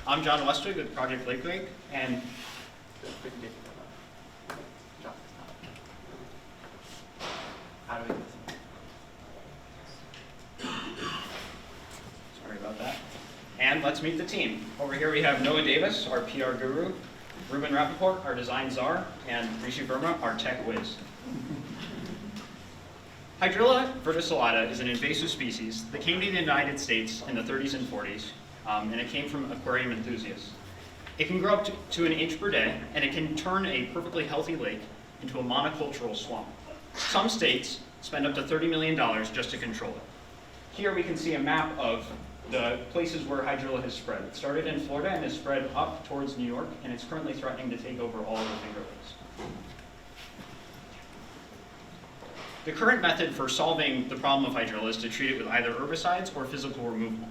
I'm John Westwood with Project Lake Break, and sorry about that. And let's meet the team. Over here we have Noah Davis, our PR guru, Ruben Rappaport, our design czar, and Rishi Verma, our tech whiz. Hydrilla verticillata is an invasive species that came to the United States in the 30s and 40s, and it came from aquarium enthusiasts. It can grow up to an inch per day, and it can turn a perfectly healthy lake into a monocultural swamp. Some states spend up to $30 million just to control it. Here we can see a map of the places where hydrilla has spread. It started in Florida and has spread up towards New York, and it's currently threatening to take over all of the Finger Lakes. The current method for solving the problem of hydrilla is to treat it with either herbicides or physical removal.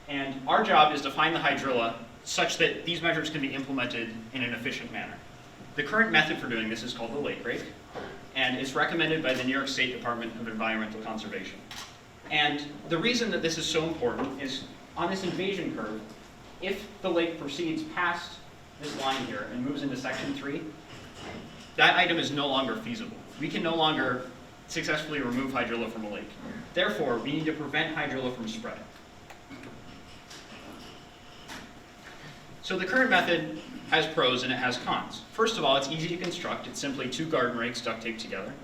And our job is to find the hydrilla such that these measures can be implemented in an efficient manner. The current method for doing this is called the lake rake, and it's recommended by the New York State Department of Environmental Conservation. And the reason that this is so important is on this invasion curve, if the lake proceeds past this line here and moves into section 3, that item is no longer feasible. We can no longer successfully remove hydrilla from a lake. Therefore, we need to prevent hydrilla from spreading. So the current method has pros and it has cons. First of all, it's easy to construct. It's simply 2 garden rakes duct taped together.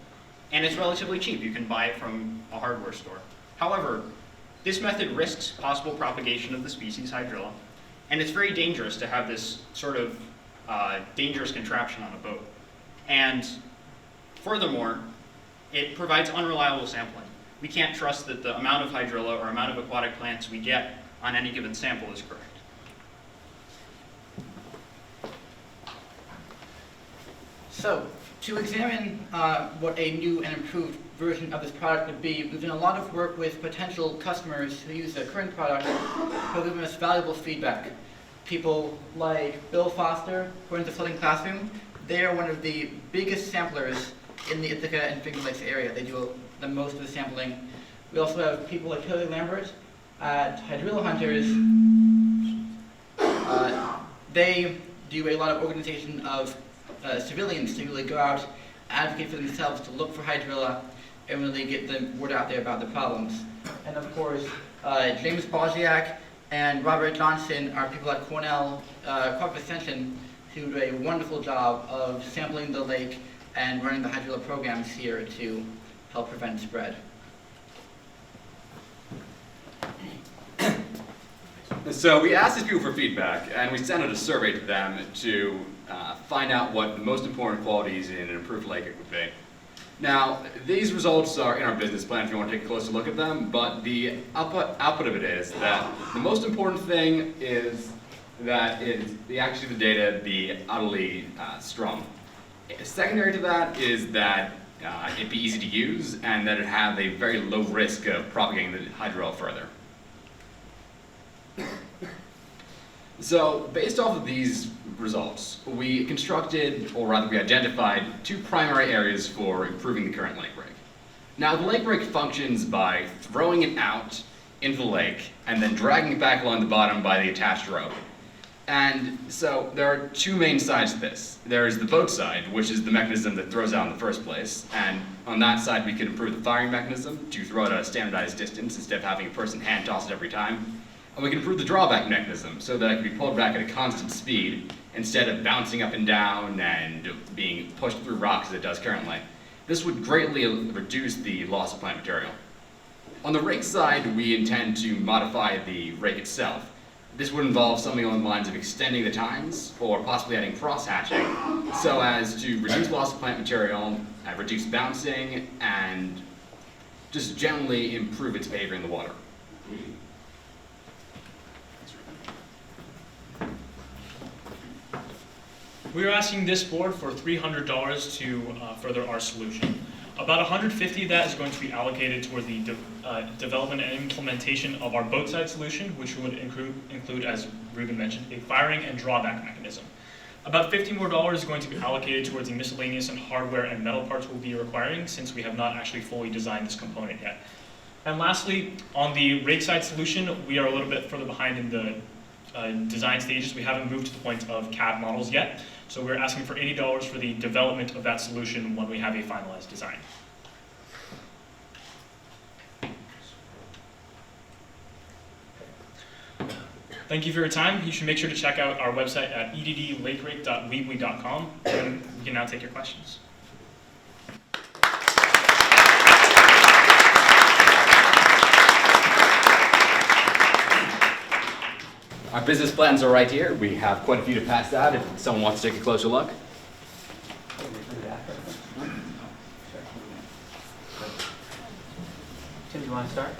And it's relatively cheap. You can buy it from a hardware store. However, this method risks possible propagation of the species hydrilla, and it's very dangerous to have this sort of dangerous contraption on a boat. And furthermore, it provides unreliable sampling. We can't trust that the amount of hydrilla or amount of aquatic plants we get on any given sample is correct. So, to examine what a new and improved version of this product would be, we've done a lot of work with potential customers who use the current product who have given us valuable feedback. People like Bill Foster, who runs the Flooding Classroom. They are one of the biggest samplers in the Ithaca and Finger Lakes area. They do the most of the sampling. We also have people like Hilary Lambert at Hydrilla Hunters. They do a lot of organization of civilians to really go out, advocate for themselves, to look for hydrilla, and really get the word out there about the problems. And of course, James Boziak and Robert Johnson are people at Cornell Crop Extension who do a wonderful job of sampling the lake and running the hydrilla programs here to help prevent spread. So we asked these people for feedback, and we sent out a survey to them to find out what the most important qualities in an improved lake would be. Now, these results are in our business plan if you want to take a closer look at them, but the output of it is that the most important thing is that the accuracy of the data be utterly strong. Secondary to that is that it be easy to use and that it have a very low risk of propagating the hydrilla further. So, based off of these results, we constructed, or rather we identified, 2 primary areas for improving the current lake rake. Now, the lake rake functions by throwing it out into the lake and then dragging it back along the bottom by the attached rope. And so there are 2 main sides to this. There's the boat side, which is the mechanism that throws out in the first place, and on that side we can improve the firing mechanism to throw it at a standardized distance instead of having a person hand toss it every time. And we can improve the drawback mechanism so that it can be pulled back at a constant speed instead of bouncing up and down and being pushed through rocks as it does currently. This would greatly reduce the loss of plant material. On the rake side, we intend to modify the rake itself. This would involve something along the lines of extending the tines or possibly adding cross-hatching so as to reduce loss of plant material, reduce bouncing, and just generally improve its behavior in the water. We are asking this board for $300 to further our solution. About $150 of that is going to be allocated toward the development and implementation of our boat-side solution, which would include, as Ruben mentioned, a firing and drawback mechanism. About $50 more is going to be allocated towards the miscellaneous and hardware and metal parts we'll be requiring, since we have not actually fully designed this component yet. And lastly, on the rake side solution, we are a little bit further behind in the design stages. We haven't moved to the point of CAD models yet. So we're asking for $80 for the development of that solution when we have a finalized design. Thank you for your time. You should make sure to check out our website at eddlakerake.weebly.com, and we can now take your questions. Our business plans are right here. We have quite a few to pass out if someone wants to take a closer look. Tim, do you want to start?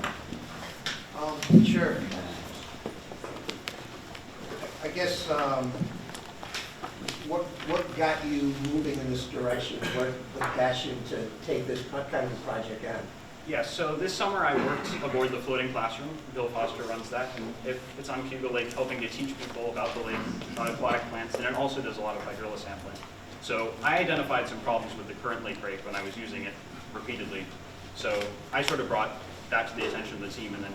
Sure. I guess, what got you moving in this direction? What got you to take this kind of project on? Yeah, so this summer I worked aboard the floating classroom. Bill Foster runs that, and it's on Cuba Lake, helping to teach people about the lake, aquatic plants, and it also does a lot of hydrilla sampling. So I identified some problems with the current lake rake when I was using it repeatedly. So I sort of brought that to the attention of the team, and then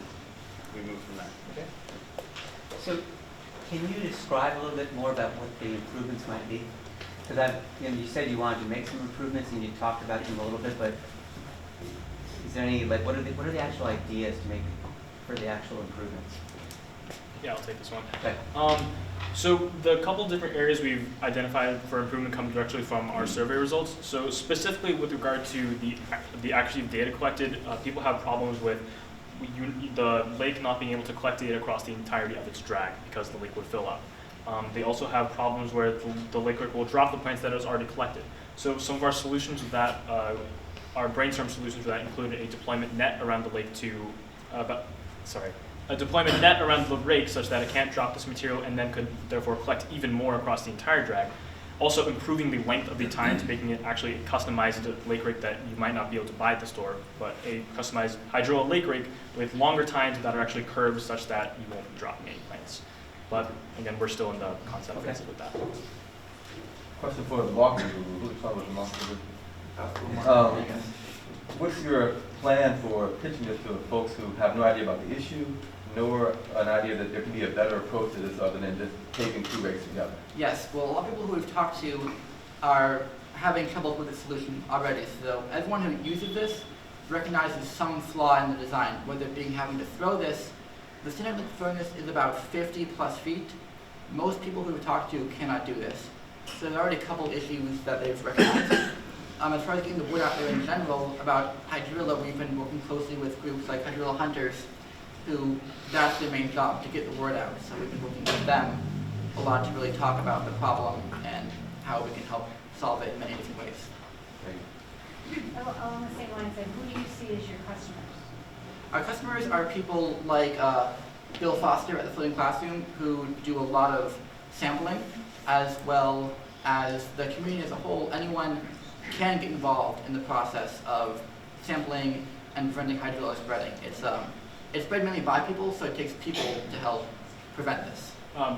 we moved from there. Okay. So, can you describe a little bit more about what the improvements might be? Because you said you wanted to make some improvements, and you talked about them a little bit, but is there any, like, what are the actual ideas to make for the actual improvements? Yeah, I'll take this one. Okay. So the couple different areas we've identified for improvement come directly from our survey results. So specifically with regard to the accuracy of data collected, people have problems with the lake not being able to collect data across the entirety of its drag because the lake would fill up. They also have problems where the lake rake will drop the plants that it has already collected. So some of our solutions with that, our brainstorm solutions for that included a deployment net around the lake a deployment net around the rake such that it can't drop this material and then could therefore collect even more across the entire drag. Also improving the length of the tines, making it actually a customized lake rake that you might not be able to buy at the store, but a customized hydrilla lake rake with longer tines that are actually curved such that you won't be dropping any plants. But again, we're still in the concept phase with that. Question for the marketing guru. Who's talking about the marketing guru? What's your plan for pitching this to folks who have no idea about the issue, nor an idea that there can be a better approach to this other than just taking two rakes together? Yes, well, a lot of people who we've talked to are having trouble with the solution already. So everyone who uses this recognizes some flaw in the design, whether it being having to throw this. The standard furnace is about 50 plus feet. Most people who we've talked to cannot do this. So there are already a couple issues that they've recognized. As far as getting the word out there in general about hydrilla, we've been working closely with groups like Hydrilla Hunters, who that's their main job, to get the word out. So we've been working with them a lot to really talk about the problem and how we can help solve it in many different ways. Along the same lines, then, who do you see as your customers? Our customers are people like Bill Foster at the Floating Classroom, who do a lot of sampling, as well as the community as a whole. Anyone can get involved in the process of sampling and preventing hydrilla spreading. It's spread mainly by people, so it takes people to help prevent this.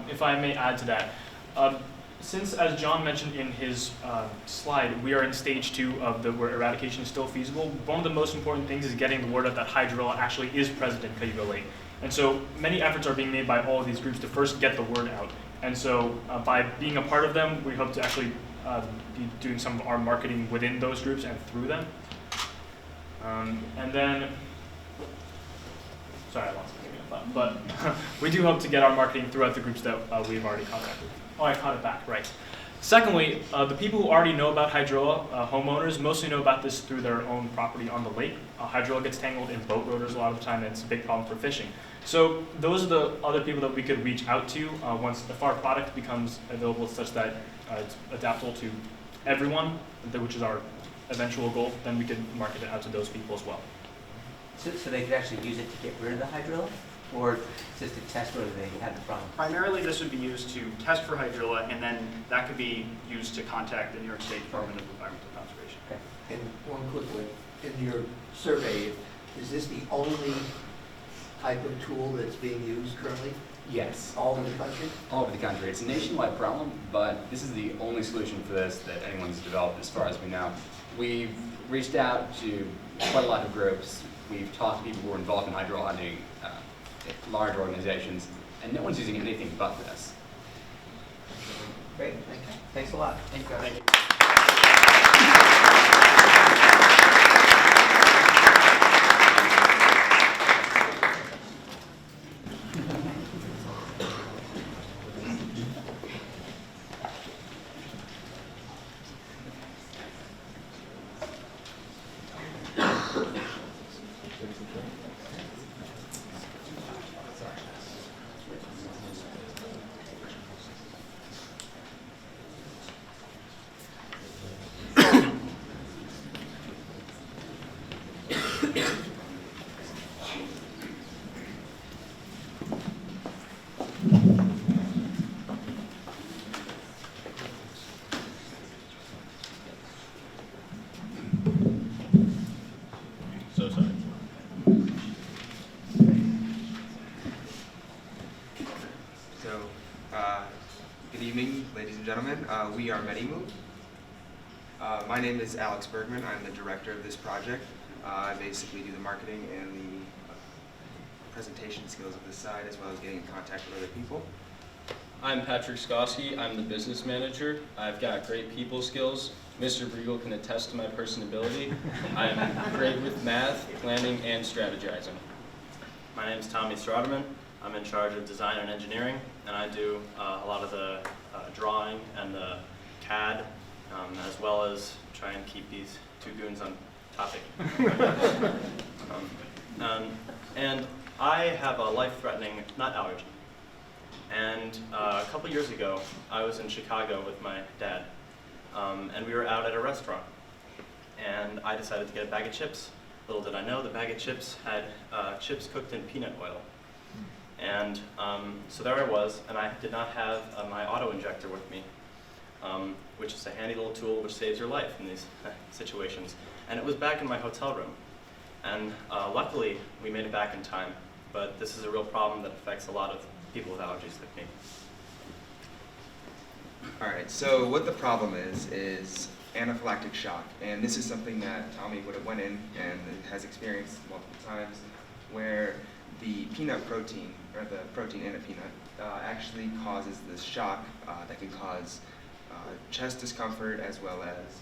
If I may add to that, since, as John mentioned in his slide, we are in stage 2 of where eradication is still feasible, one of the most important things is getting the word out that hydrilla actually is present in Cayuga Lake. And so many efforts are being made by all of these groups to first get the word out. And so by being a part of them, we hope to actually be doing some of our marketing within those groups and through them. And then, sorry, I lost my train of thought, but we do hope to get our marketing throughout the groups that we've already contacted. Oh, I caught it back, right. Secondly, the people who already know about hydrilla, homeowners, mostly know about this through their own property on the lake. Hydrilla gets tangled in boat rotors a lot of the time, and it's a big problem for fishing. So those are the other people that we could reach out to if our product becomes available such that it's adaptable to everyone, which is our eventual goal, then we could market it out to those people as well. So they could actually use it to get rid of the hydrilla, or just to test whether they had the problem? Primarily, this would be used to test for hydrilla, and then that could be used to contact the New York State Department of Environmental Conservation. Okay. And one quick one, in your survey, is this the only type of tool that's being used currently Yes. all over the country? All over the country. It's a nationwide problem, but this is the only solution for this that anyone's developed as far as we know. We've reached out to quite a lot of groups. We've talked to people who are involved in hydrilla hunting, large organizations, and no one's using anything but this. Great, thanks a lot. Thank you. Thank you. So sorry. So, good evening, ladies and gentlemen. We are MediMove. My name is Alex Bergman. I'm the director of this project. I basically do the marketing and the presentation skills of this side, as well as getting in contact with other people. I'm Patrick Skosky. I'm the business manager. I've got great people skills. Mr. Briegel can attest to my personability. I'm great with math, planning, and strategizing. My name is Tommy Stroderman. I'm in charge of design and engineering, and I do a lot of the drawing and the CAD, as well as try and keep these two goons on topic. And I have a life-threatening nut allergy. And a couple years ago, I was in Chicago with my dad, and we were out at a restaurant. And I decided to get a bag of chips. Little did I know, the bag of chips had chips cooked in peanut oil. And so there I was, and I did not have my auto injector with me, which is a handy little tool which saves your life in these situations. And it was back in my hotel room. And luckily, we made it back in time. But this is a real problem that affects a lot of people with allergies like me. All right, so what the problem is anaphylactic shock. And this is something that Tommy would have went in and has experienced multiple times, where the peanut protein, or the protein in a peanut, actually causes this shock that can cause chest discomfort, as well as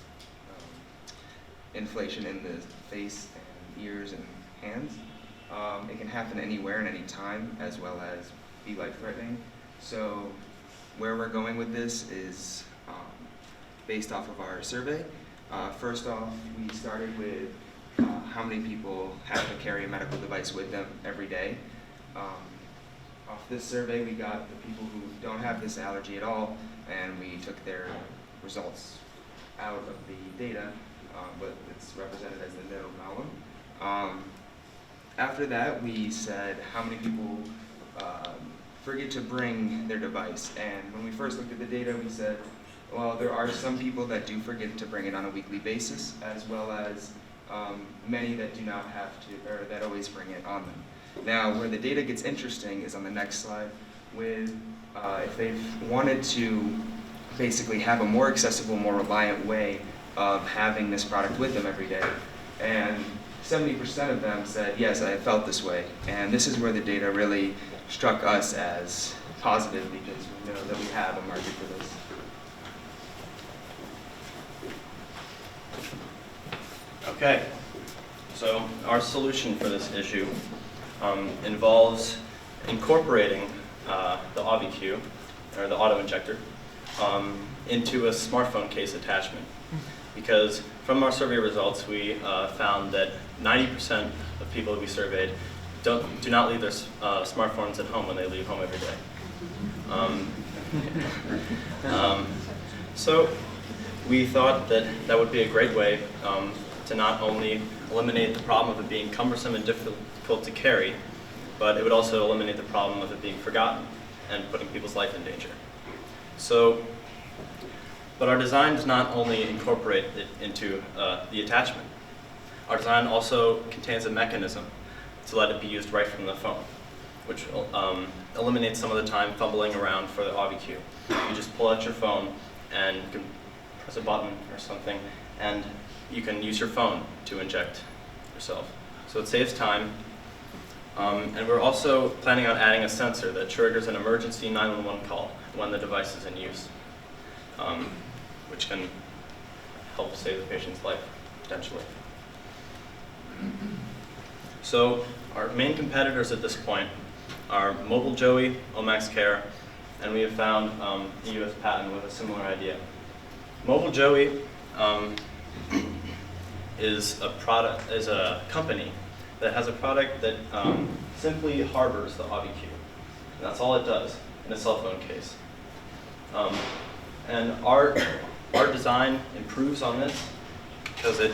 inflation in the face and ears and hands. It can happen anywhere and any time, as well as be life-threatening. So where we're going with this is based off of our survey. First off, we started with how many people have to carry a medical device with them every day. Off this survey, we got the people who don't have this allergy at all, and we took their results out of the data, but it's represented as the no column. After that, we said how many people forget to bring their device. And when we first looked at the data, we said, well, there are some people that do forget to bring it on a weekly basis, as well as many that do not have to, or that always bring it on them. Now, where the data gets interesting is on the next slide, with if they've wanted to basically have a more accessible, more reliant way of having this product with them every day. And 70% of them said, yes, I have felt this way. And this is where the data really struck us as positive, because we know that we have a market for this. Okay, so our solution for this issue involves incorporating the AutoQ, or the auto injector, into a smartphone case attachment. Because from our survey results, we found that 90% of people we surveyed do not leave their smartphones at home when they leave home every day. So we thought that that would be a great way to not only eliminate the problem of it being cumbersome and difficult to carry, but it would also eliminate the problem of it being forgotten and putting people's life in danger. So, but our design does not only incorporate it into the attachment. Our design also contains a mechanism to let it be used right from the phone, which eliminates some of the time fumbling around for the AutoQ. You just pull out your phone and you can press a button or something, and you can use your phone to inject yourself. So it saves time, And we're also planning on adding a sensor that triggers an emergency 911 call when the device is in use, which can help save the patient's life, potentially. So our main competitors at this point are Mobile Joey, Omax Care, and we have found a US patent with a similar idea. Mobile Joey is a company that has a product that simply harbors the AUDI cue. And that's all it does in a cell phone case. And our design improves on this because it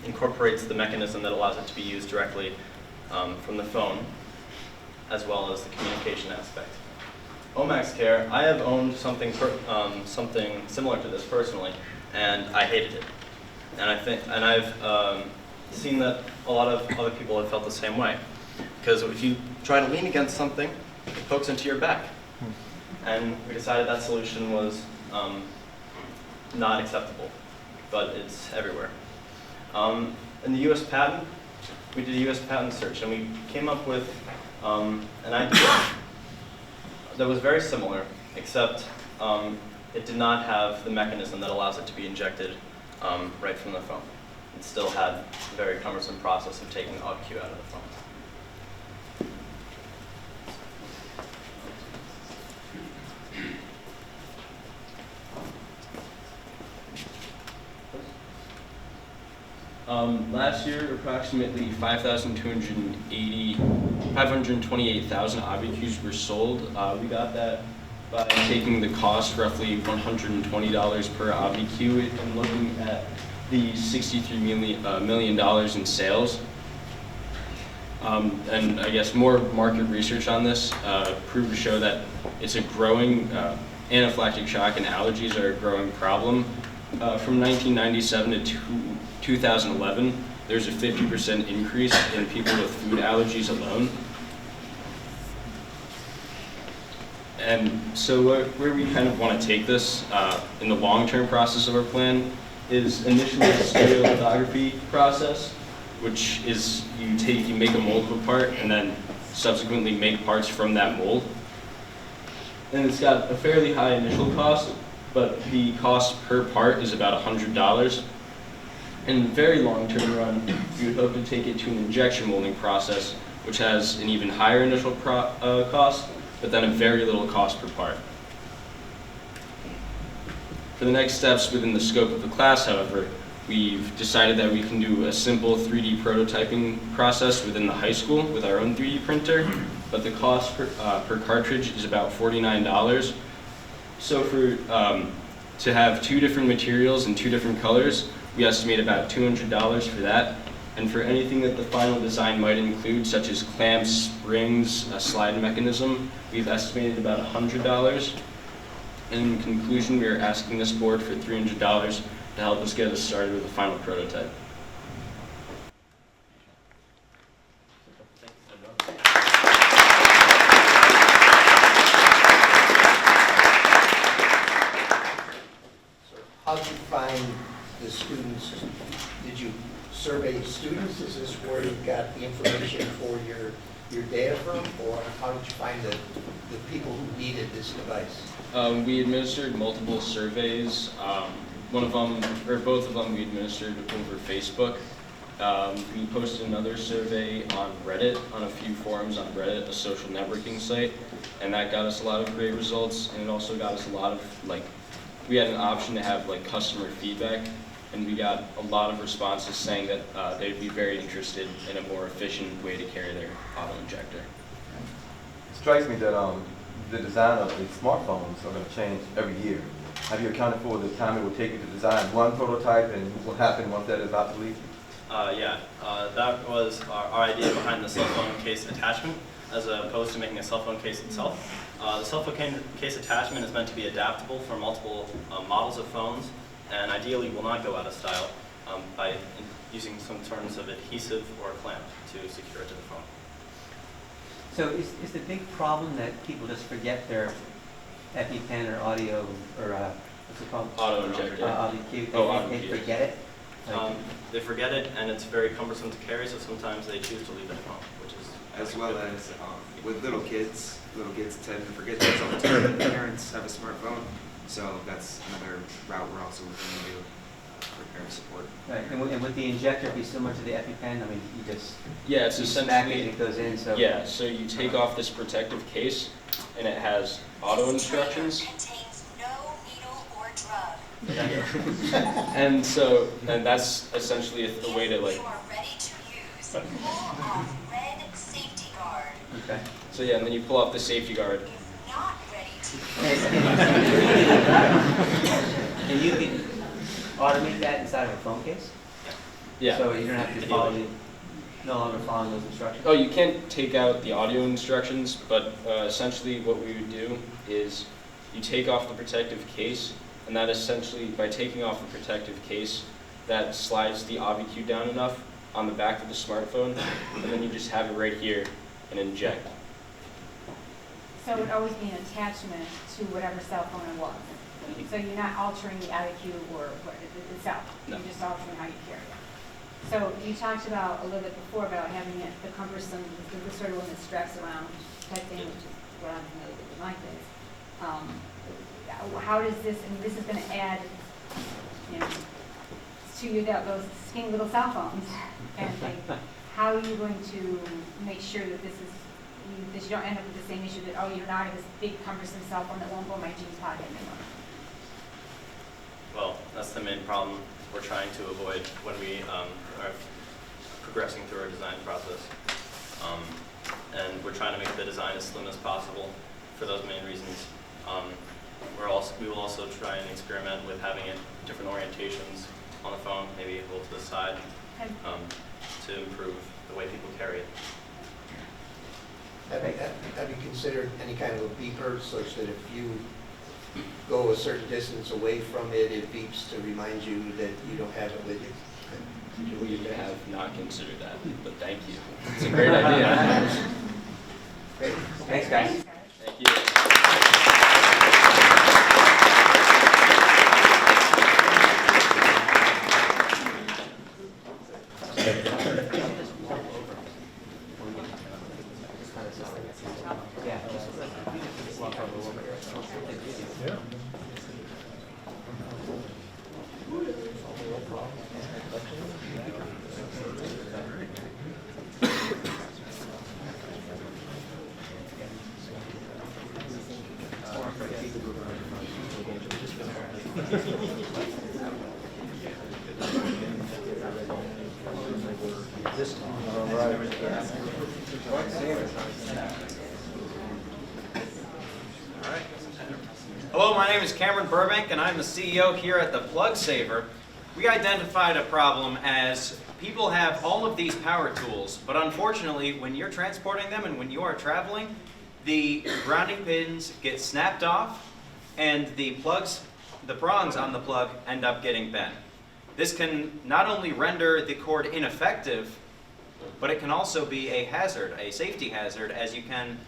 incorporates the mechanism that allows it to be used directly from the phone, as well as the communication aspect. Omax Care, I have owned something similar to this personally, and I hated it. And I've seen that a lot of other people have felt the same way. Because if you try to lean against something, it pokes into your back. And we decided that solution was not acceptable, but it's everywhere. In the US patent, we did a US patent search, and we came up with an idea that was very similar, except it did not have the mechanism that allows it to be injected right from the phone. It still had a very cumbersome process of taking the AUDI cue out of the phone. Last year, approximately 528,000 AUDI cues were sold. We got that by taking the cost, roughly $120 per AUDI cue, and looking at the $63 million in sales. And I guess more market research on this proved to show that it's a growing, anaphylactic shock and allergies are a growing problem. From 1997 to 2011, there's a 50% increase in people with food allergies alone. And so where we kind of want to take this in the long-term process of our plan is initially the stereolithography process, which is you make a mold of a part and then subsequently make parts from that mold. And it's got a fairly high initial cost, but the cost per part is about $100. In the very long-term run, we would hope to take it to an injection molding process, which has an even higher initial cost, but then a very little cost per part. For the next steps within the scope of the class, however, we've decided that we can do a simple 3D prototyping process within the high school with our own 3D printer, but the cost per cartridge is about $49. So to have 2 different materials in 2 different colors, we estimate about $200 for that. And for anything that the final design might include, such as clamps, springs, a slide mechanism, we've estimated about $100. In conclusion, we are asking this board for $300 to help us get us started with the final prototype. How did you find the students? Did you survey students? Is this where you got the information for your data from? Or how did you find the people who needed this device? We administered multiple surveys. One of them, or both of them, we administered over Facebook. We posted another survey on Reddit, on a few forums on Reddit, a social networking site, and that got us a lot of great results, and it also got us a lot of, we had an option to have customer feedback, and we got a lot of responses saying that they'd be very interested in a more efficient way to carry their auto injector. It strikes me that the design of the smartphones are going to change every year. Have you accounted for the time it would take you to design one prototype and what will happen once that is obsolete? Yeah, that was our idea behind the cell phone case attachment, as opposed to making a cell phone case itself. The cell phone case attachment is meant to be adaptable for multiple models of phones, and ideally will not go out of style by using some sorts of adhesive or clamp to secure it to the phone. So is the big problem that people just forget their EpiPen or audio, or what's it called? Auto injector. AUDI cue. They forget it? They forget it, and it's very cumbersome to carry, so sometimes they choose to leave it at home, which is as well as with little kids tend to forget things all the time. Parents have a smartphone, so that's another route we're also looking to do for parent support. Right, and would the injector be similar to the EpiPen? I mean, you just Yeah, it's you smack it and essentially, it goes in, so. yeah, so you take off this protective case, and it has auto instructions. Contains no needle or drug. And that's essentially a way to like, You are ready to use. Pull off red safety guard. Okay. so yeah, and then you pull off the safety guard. If not ready to And you can automate that inside of a phone case? Yeah. So you don't have to follow no longer following those instructions? Oh, you can't take out the audio instructions, but essentially what we would do is you take off the protective case, and that essentially, by taking off the protective case, that slides the AviQ down enough on the back of the smartphone, and then you just have it right here and inject. So it would always be an attachment to whatever cell phone it was. So you're not altering the IQ or what itself. No. You're just altering how you carry it. So you talked about a little bit before about having it the cumbersome, the sort of one that straps around type thing, which is what I'm familiar with like this. How does this? I mean, this is going to add, you know, to you those skinny little cell phones, and how are you going to make sure that that you don't end up with the same issue that, oh, you're not in this big cumbersome cell phone that won't go in my jeans pocket anymore? Well, that's the main problem we're trying to avoid when we are progressing through our design process. And we're trying to make the design as slim as possible for those main reasons. We will also try and experiment with having it different orientations on the phone, maybe a little to the side, to improve the way people carry it. Have you considered any kind of a beeper such that if you go a certain distance away from it, it beeps to remind you that you don't have it with you? We have not considered that, but thank you. It's a great idea. Great. Thanks, guys. Thank you. Hello, my name is Cameron Burbank, and I'm the CEO here at the Plug Saver. We identified a problem as people have all of these power tools, but unfortunately, when you're transporting them and when you are traveling, the grounding pins get snapped off, and the prongs on the plug end up getting bent. This can not only render the cord ineffective, but it can also be a hazard, a safety hazard, as you can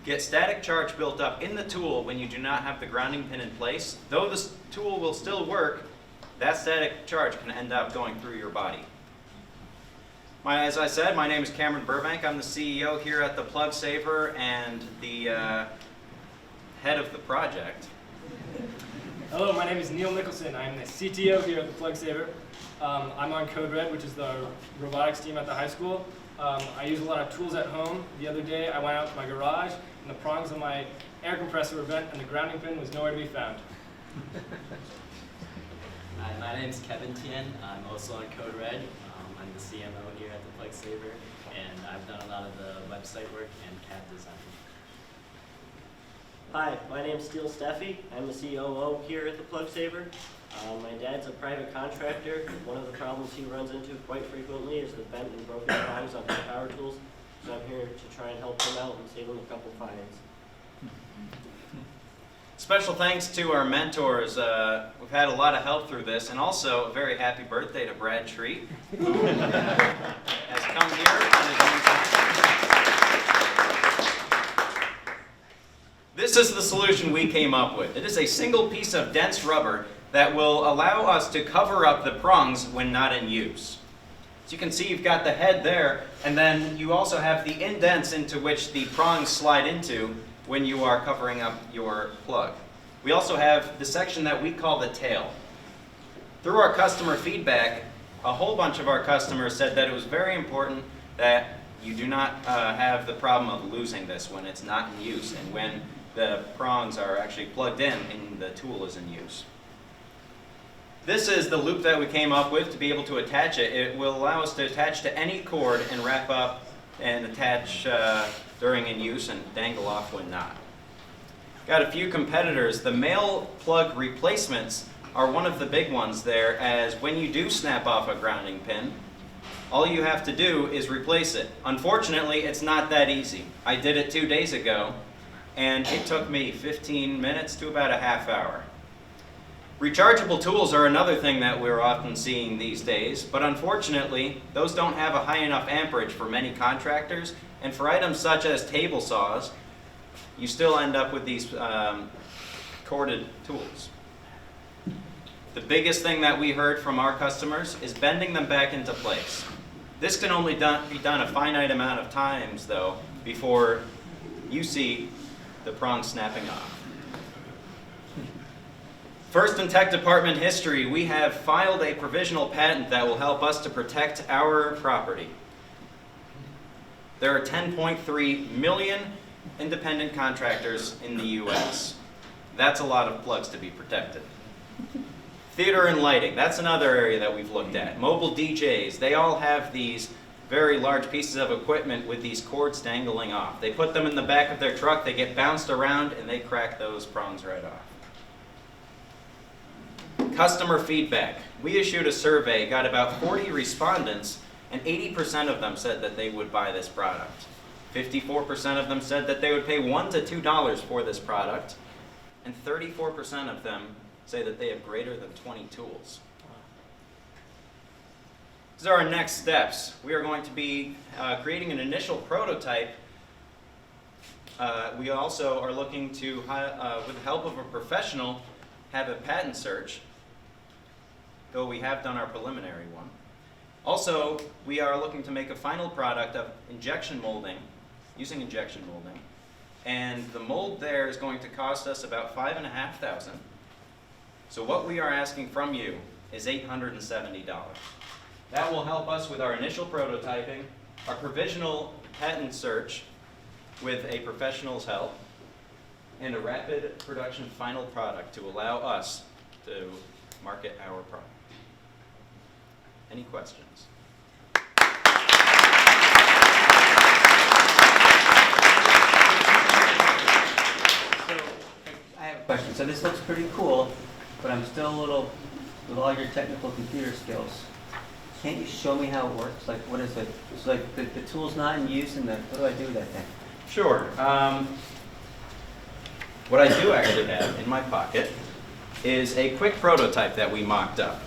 get static charge built up in the tool when you do not have the grounding pin in place. Though this tool will still work, that static charge can end up going through your body. As I said, my name is Cameron Burbank. I'm the CEO here at the Plug Saver and the head of the project. Hello, my name is Neil Mickelson. I'm the CTO here at the Plug Saver. I'm on Code Red, which is the robotics team at the high school. I use a lot of tools at home. The other day, I went out to my garage, and the prongs of my air compressor were bent, and the grounding pin was nowhere to be found. Hi, my name is Kevin Tien. I'm also on Code Red. I'm the CMO here at the Plug Saver, and I've done a lot of the website work and CAD design. Hi, my name's Steele Steffi. I'm the COO here at the Plug Saver. My dad's a private contractor. One of the problems he runs into quite frequently is the bent and broken prongs on his power tools. So I'm here to try and help him out and save him a couple fines. Special thanks to our mentors. We've had a lot of help through this, and also a very happy birthday to Brad Treat, who has come here on his own time. This is the solution we came up with. It is a single piece of dense rubber that will allow us to cover up the prongs when not in use. So you can see you've got the head there, and then you also have the indents into which the prongs slide into when you are covering up your plug. We also have the section that we call the tail. Through our customer feedback, a whole bunch of our customers said that it was very important that you do not have the problem of losing this when it's not in use and when the prongs are actually plugged in and the tool is in use. This is the loop that we came up with to be able to attach it. It will allow us to attach to any cord and wrap up and attach during in use and dangle off when not. Got a few competitors. The male plug replacements are one of the big ones there, as when you do snap off a grounding pin, all you have to do is replace it. Unfortunately, it's not that easy. I did it 2 days ago, and it took me 15 minutes to about a half hour. Rechargeable tools are another thing that we're often seeing these days, but unfortunately, those don't have a high enough amperage for many contractors, and for items such as table saws, you still end up with these corded tools. The biggest thing that we heard from our customers is bending them back into place. This can only be done a finite amount of times, though, before you see the prong snapping off. First in tech department history, we have filed a provisional patent that will help us to protect our property. There are 10.3 million independent contractors in the US. That's a lot of plugs to be protected. Theater and lighting, that's another area that we've looked at. Mobile DJs, they all have these very large pieces of equipment with these cords dangling off. They put them in the back of their truck, they get bounced around, and they crack those prongs right off. Customer feedback. We issued a survey, got about 40 respondents, and 80% of them said that they would buy this product. 54% of them said that they would pay $1 to $2 for this product, and 34% of them say that they have greater than 20 tools. These are our next steps. We are going to be creating an initial prototype. We also are looking to, with the help of a professional, have a patent search, though we have done our preliminary one. Also, we are looking to make a final product of injection molding, using injection molding, and the mold there is going to cost us about $5,500. So what we are asking from you is $870. That will help us with our initial prototyping, our provisional patent search with a professional's help, and a rapid production final product to allow us to market our product. Any questions? I have a question. So this looks pretty cool, but I'm still a little, with all your technical computer skills, can't you show me how it works? Like, what is it? It's like the tool's not in use, and what do I do with that thing? Sure. What I do actually have in my pocket is a quick prototype that we mocked up.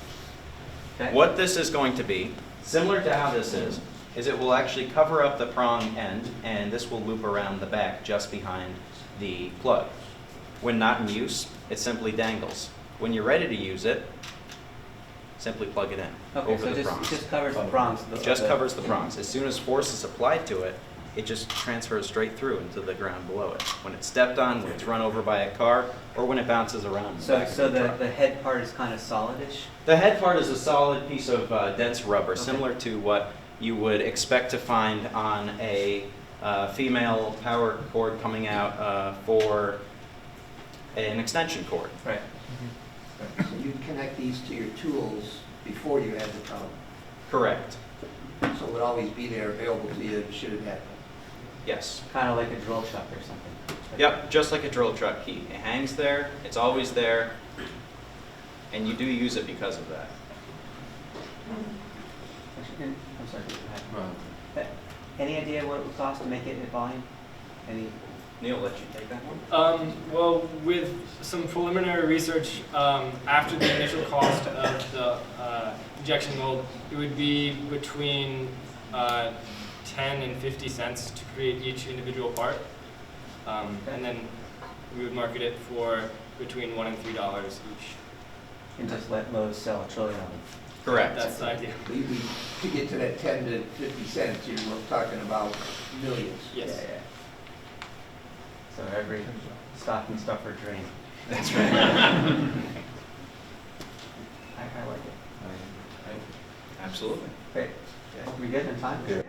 Okay. What this is going to be, similar to how this is it will actually cover up the prong end, and this will loop around the back just behind the plug. When not in use, it simply dangles. When you're ready to use it, simply plug it in over the prongs. It just covers the prongs. Just covers the prongs. As soon as force is applied to it, it just transfers straight through into the ground below it. When it's stepped on, when it's run over by a car, or when it bounces around. So the head part is kind of solidish? The head part is a solid piece of dense rubber, similar to what you would expect to find on a female power cord coming out for an extension cord. Right. So you connect these to your tools before you have the problem. Correct. So it would always be there available to you should it happen. Yes. Kind of like a drill chuck or something. Yep, just like a drill truck key. It hangs there, it's always there, and you do use it because of that. I'm sorry. Any idea what it would cost to make it in volume? Neil, let you take that one. Well, with some preliminary research, after the initial cost of the injection mold, it would be between 10 and 50 cents to create each individual part. And then we would market it for between $1 and $3 each. and just let Lowe's sell $1 trillion of them. Correct. That's the idea. To get to that 10 to 50 cents, you're talking about millions. Yes. Yeah. So every stocking stuffer dream. That's right. I like it. Absolutely. Great. Yeah. We good in time? Good. Okay.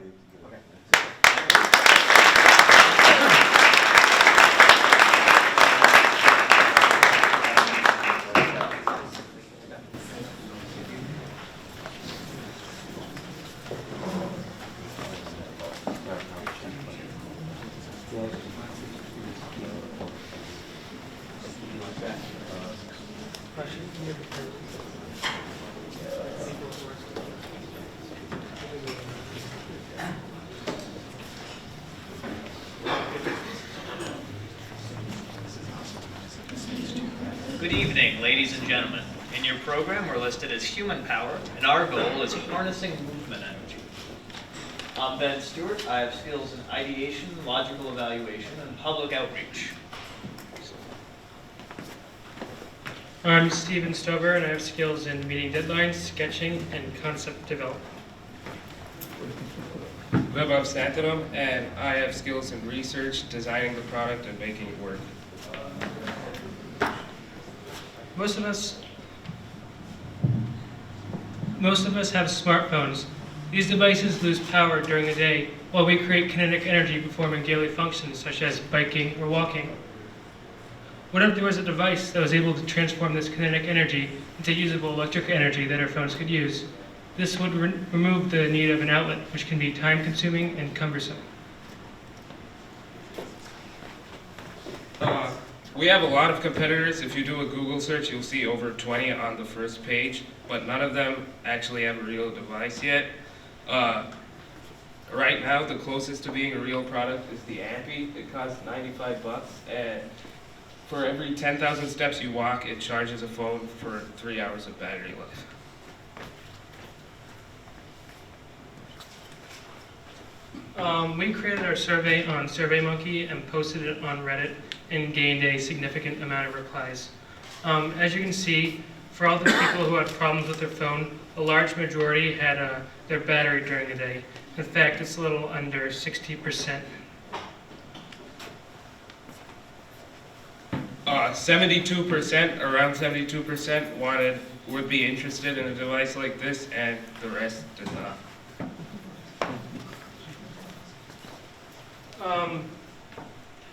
Good evening, ladies and gentlemen. In your program, we're listed as human power, and our goal is harnessing movement energy. I'm Ben Stewart. I have skills in ideation, logical evaluation, and public outreach. I'm Steven Stover, and I have skills in meeting deadlines, sketching, and concept development. Lev Santanum, and I have skills in research, designing the product, and making it work. Most of us have smartphones. These devices lose power during the day while we create kinetic energy performing daily functions such as biking or walking. What if there was a device that was able to transform this kinetic energy into usable electric energy that our phones could use? This would remove the need of an outlet, which can be time-consuming and cumbersome. We have a lot of competitors. If you do a Google search, you'll see over 20 on the first page, but none of them actually have a real device yet. Right now, the closest to being a real product is the Ampy. It costs $95, and for every 10,000 steps you walk, it charges a phone for 3 hours of battery life. We created our survey on SurveyMonkey and posted it on Reddit and gained a significant amount of replies. As you can see, for all the people who had problems with their phone, a large majority had their battery during the day. In fact, it's a little under 60%. 72%, around 72% would be interested in a device like this, and the rest did not.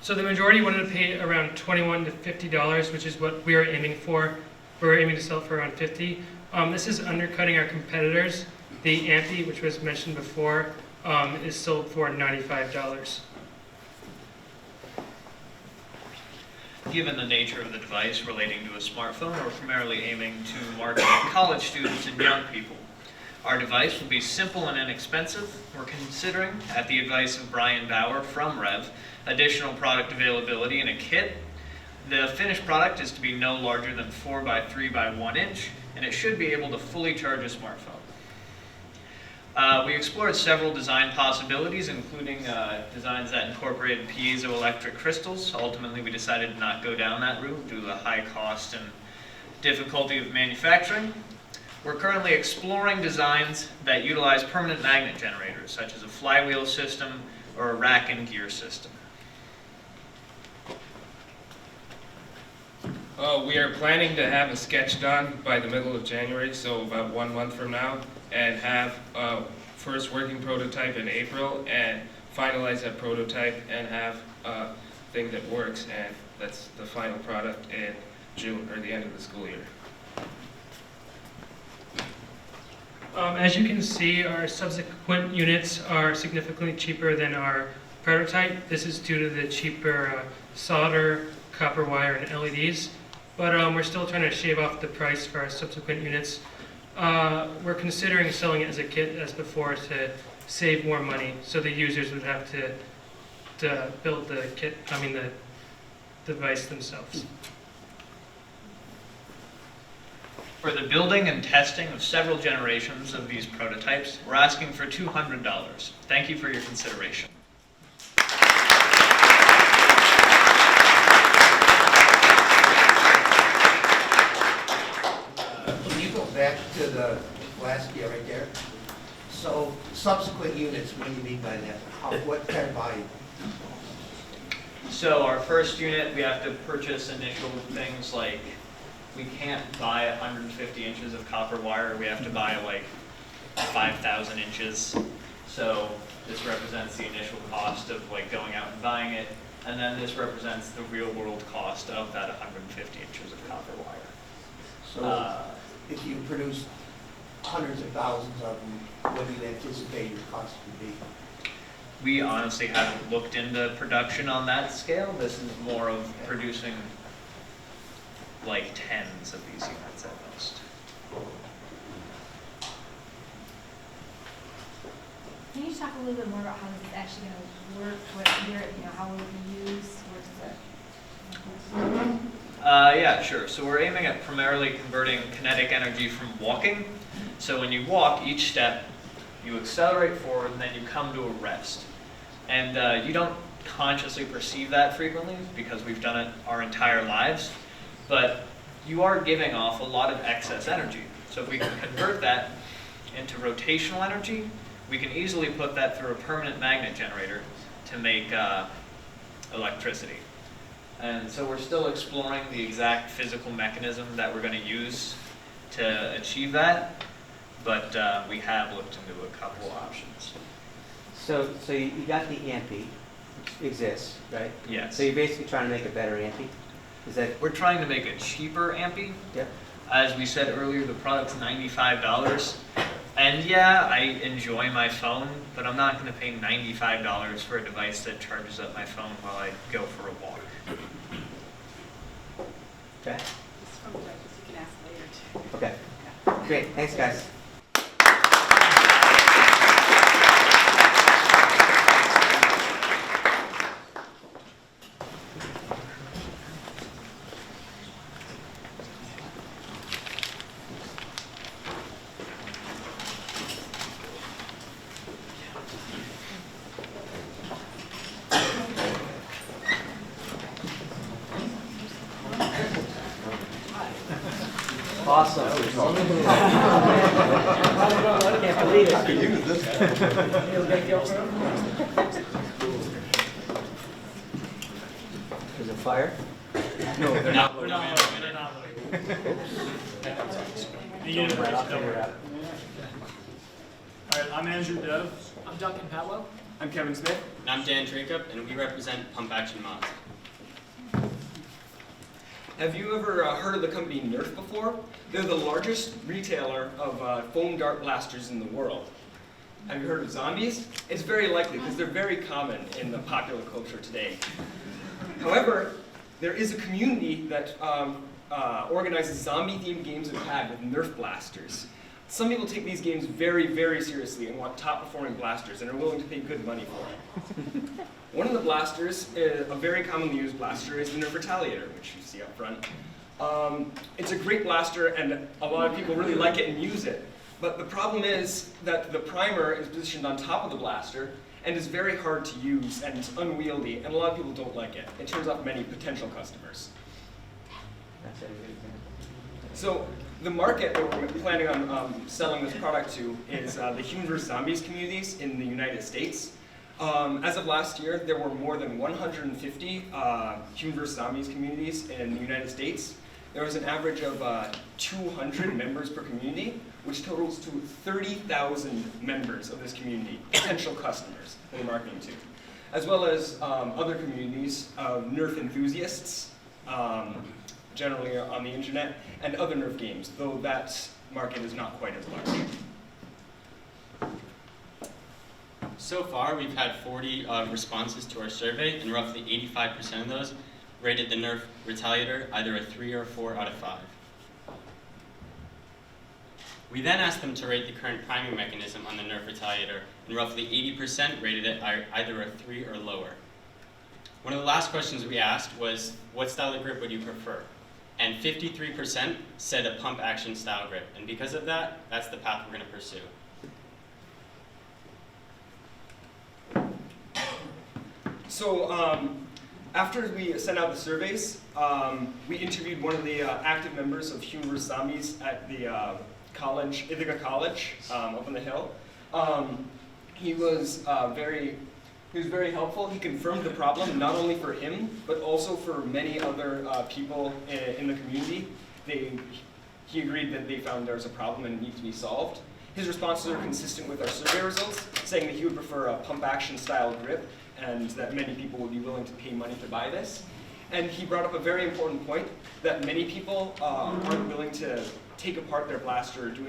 So the majority wanted to pay around $21 to $50, which is what we are aiming for. We're aiming to sell for around $50. This is undercutting our competitors. The Ampy, which was mentioned before, is sold for $95. Given the nature of the device relating to a smartphone, we're primarily aiming to market at college students and young people. Our device will be simple and inexpensive. We're considering, at the advice of Brian Bauer from Rev, additional product availability in a kit. The finished product is to be no larger than 4 by 3 by 1 inch, and it should be able to fully charge a smartphone. We explored several design possibilities, including designs that incorporated piezoelectric crystals. Ultimately, we decided to not go down that route due to the high cost and difficulty of manufacturing. We're currently exploring designs that utilize permanent magnet generators, such as a flywheel system or a rack and gear system. We are planning to have a sketch done by the middle of January, so about 1 month from now, and have first working prototype in April, and finalize that prototype and have a thing that works, and that's the final product in June, or the end of the school year. As you can see, our subsequent units are significantly cheaper than our prototype. This is due to the cheaper solder, copper wire, and LEDs. But we're still trying to shave off the price for our subsequent units. We're considering selling it as a kit as before to save more money, so the users would have to build the kit, the device themselves. For the building and testing of several generations of these prototypes, we're asking for $200. Thank you for your consideration. the last gear right there. So subsequent units, what do you mean by that? What kind of volume? So our first unit, we have to purchase initial things like, we can't buy 150 inches of copper wire, we have to buy like 5,000 inches. So this represents the initial cost of like going out and buying it, and then this represents the real world cost of that 150 inches of copper wire. So if you produce hundreds of thousands of them, what do you anticipate your cost to be? We honestly haven't looked into production on that scale. This is more of producing like tens of these units at most. Can you talk a little bit more about how this is actually going to work? What year, how will it be used? What is it? Yeah, sure. So we're aiming at primarily converting kinetic energy from walking. So when you walk, each step, you accelerate forward and then you come to a rest. And you don't consciously perceive that frequently because we've done it our entire lives, but you are giving off a lot of excess energy. So if we can convert that into rotational energy, we can easily put that through a permanent magnet generator to make electricity. And so we're still exploring the exact physical mechanism that we're going to use to achieve that, but we have looked into a couple options. So you got the ampy, which exists, right? Yes. So you're basically trying to make a better ampy? Is that? We're trying to make a cheaper ampy. Yep. As we said earlier, the product's $95. And yeah, I enjoy my phone, but I'm not going to pay $95 for a device that charges up my phone while I go for a walk. Okay. It's from the judges. You can ask later too. Okay. Great. Thanks, guys. Awesome. I can't believe it. I can use this. Is it fire? No, they're not. We're not. All right, I'm Andrew Dove. I'm Duncan Patwell. I'm Kevin Smith. And I'm Dan Dracup, and we represent Pump Action Mods. Have you ever heard of the company Nerf before? They're the largest retailer of foam dart blasters in the world. Have you heard of zombies? It's very likely because they're very common in the popular culture today. However, there is a community that organizes zombie-themed games of tag with Nerf blasters. Some people take these games very, very seriously and want top-performing blasters and are willing to pay good money for it. One of the blasters, a very commonly used blaster, is the Nerf Retaliator, which you see up front. It's a great blaster, and a lot of people really like it and use it. But the problem is that the primer is positioned on top of the blaster and is very hard to use and it's unwieldy, and a lot of people don't like it. It turns off many potential customers. So the market that we're planning on selling this product to is the Human vs. Zombies communities in the United States. As of last year, there were more than 150 Human vs. Zombies communities in the United States. There was an average of 200 members per community, which totals to 30,000 members of this community, potential customers that we're marketing to, as well as other communities of Nerf enthusiasts, generally on the internet, and other Nerf games, though that market is not quite as large. So far, we've had 40 responses to our survey, and roughly 85% of those rated the Nerf Retaliator either a 3 or a 4 out of 5. We then asked them to rate the current priming mechanism on the Nerf Retaliator, and roughly 80% rated it either a 3 or lower. One of the last questions we asked was, what style of grip would you prefer? And 53% said a pump action style grip, and because of that, that's the path we're going to pursue. So after we sent out the surveys, we interviewed one of the active members of Human vs. Zombies at the college, Ithaca College, up on the hill. He was very helpful. He confirmed the problem not only for him, but also for many other people in the community. He agreed that they found there was a problem and it needed to be solved. His responses are consistent with our survey results, saying that he would prefer a pump action style grip and that many people would be willing to pay money to buy this. And he brought up a very important point that many people aren't willing to take apart their blaster or do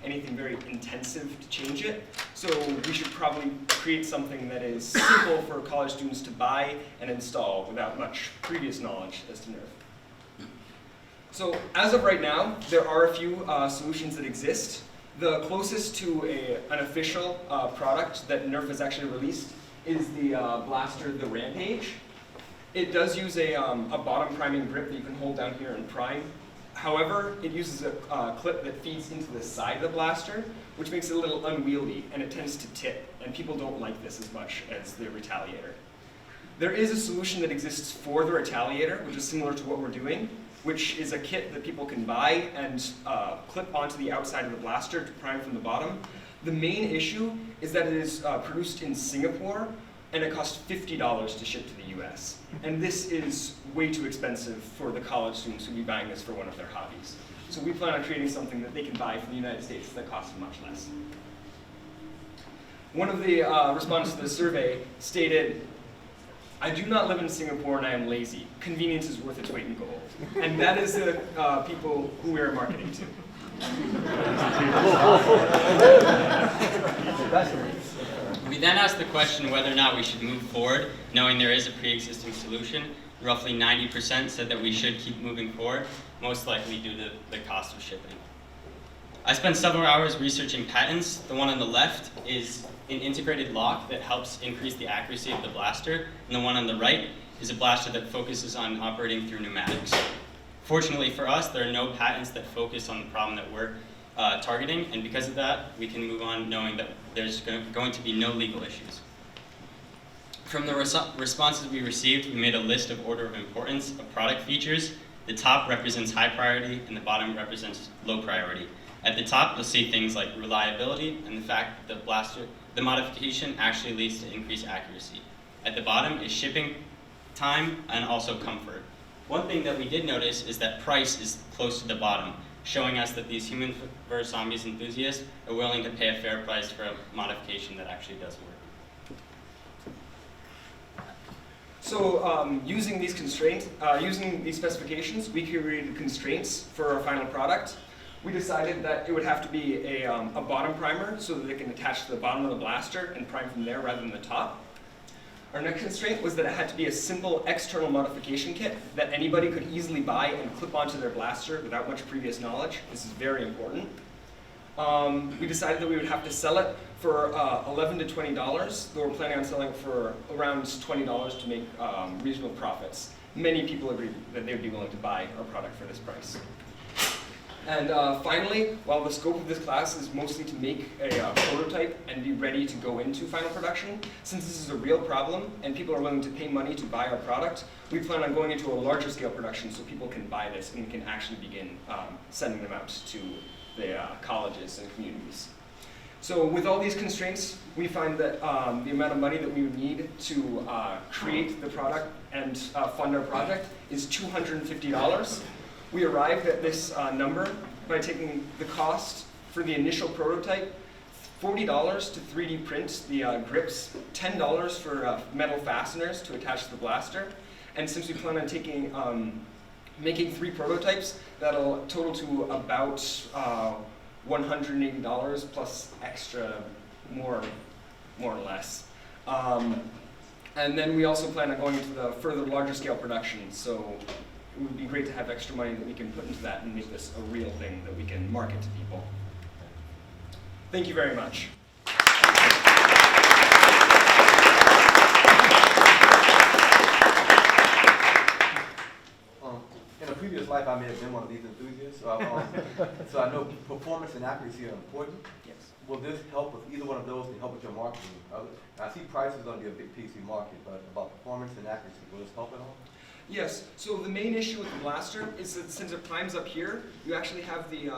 anything very intensive to change it. So we should probably create something that is simple for college students to buy and install without much previous knowledge as to Nerf. So as of right now, there are a few solutions that exist. The closest to an official product that Nerf has actually released is the blaster, the Rampage. It does use a bottom priming grip that you can hold down here and prime. However, it uses a clip that feeds into the side of the blaster, which makes it a little unwieldy, and it tends to tip, and people don't like this as much as the Retaliator. There is a solution that exists for the Retaliator, which is similar to what we're doing, which is a kit that people can buy and clip onto the outside of the blaster to prime from the bottom. The main issue is that it is produced in Singapore, and it costs $50 to ship to the US. And this is way too expensive for the college students who will be buying this for one of their hobbies. So we plan on creating something that they can buy from the United States that costs much less. One of the respondents to the survey stated, "I do not live in Singapore and I am lazy. Convenience is worth its weight in gold." And that is the people who we are marketing to. We then asked the question whether or not we should move forward, knowing there is a pre-existing solution. Roughly 90% said that we should keep moving forward, most likely due to the cost of shipping. I spent several hours researching patents. The one on the left is an integrated lock that helps increase the accuracy of the blaster, and the one on the right is a blaster that focuses on operating through pneumatics. Fortunately for us, there are no patents that focus on the problem that we're targeting, and because of that, we can move on knowing that there's going to be no legal issues. From the responses we received, we made a list of order of importance of product features. The top represents high priority, and the bottom represents low priority. At the top, you'll see things like reliability and the fact that the modification actually leads to increased accuracy. At the bottom is shipping time and also comfort. One thing that we did notice is that price is close to the bottom, showing us that these Human vs. Zombies enthusiasts are willing to pay a fair price for a modification that actually does work. So using these constraints, using these specifications, we created constraints for our final product. We decided that it would have to be a bottom primer so that they can attach to the bottom of the blaster and prime from there rather than the top. Our next constraint was that it had to be a simple external modification kit that anybody could easily buy and clip onto their blaster without much previous knowledge. This is very important. We decided that we would have to sell it for $11 to $20, though we're planning on selling it for around $20 to make reasonable profits. Many people agreed that they would be willing to buy our product for this price. And finally, while the scope of this class is mostly to make a prototype and be ready to go into final production, since this is a real problem and people are willing to pay money to buy our product, we plan on going into a larger scale production so people can buy this and we can actually begin sending them out to the colleges and communities. So with all these constraints, we find that the amount of money that we would need to create the product and fund our project is $250. We arrived at this number by taking the cost for the initial prototype, $40 to 3D print the grips, $10 for metal fasteners to attach to the blaster, and since we plan on taking, making 3 prototypes, that'll total to about $180 plus extra, more or less. And then we also plan on going into the further larger scale production, so it would be great to have extra money that we can put into that and make this a real thing that we can market to people. Thank you very much. In a previous life, I may have been one of these enthusiasts, so I know performance and accuracy are important. Yes. Will this help with either one of those to help with your marketing? I see price is going to be a big piece of your market, but about performance and accuracy, will this help at all? Yes, so the main issue with the blaster is that since it primes up here, you actually have the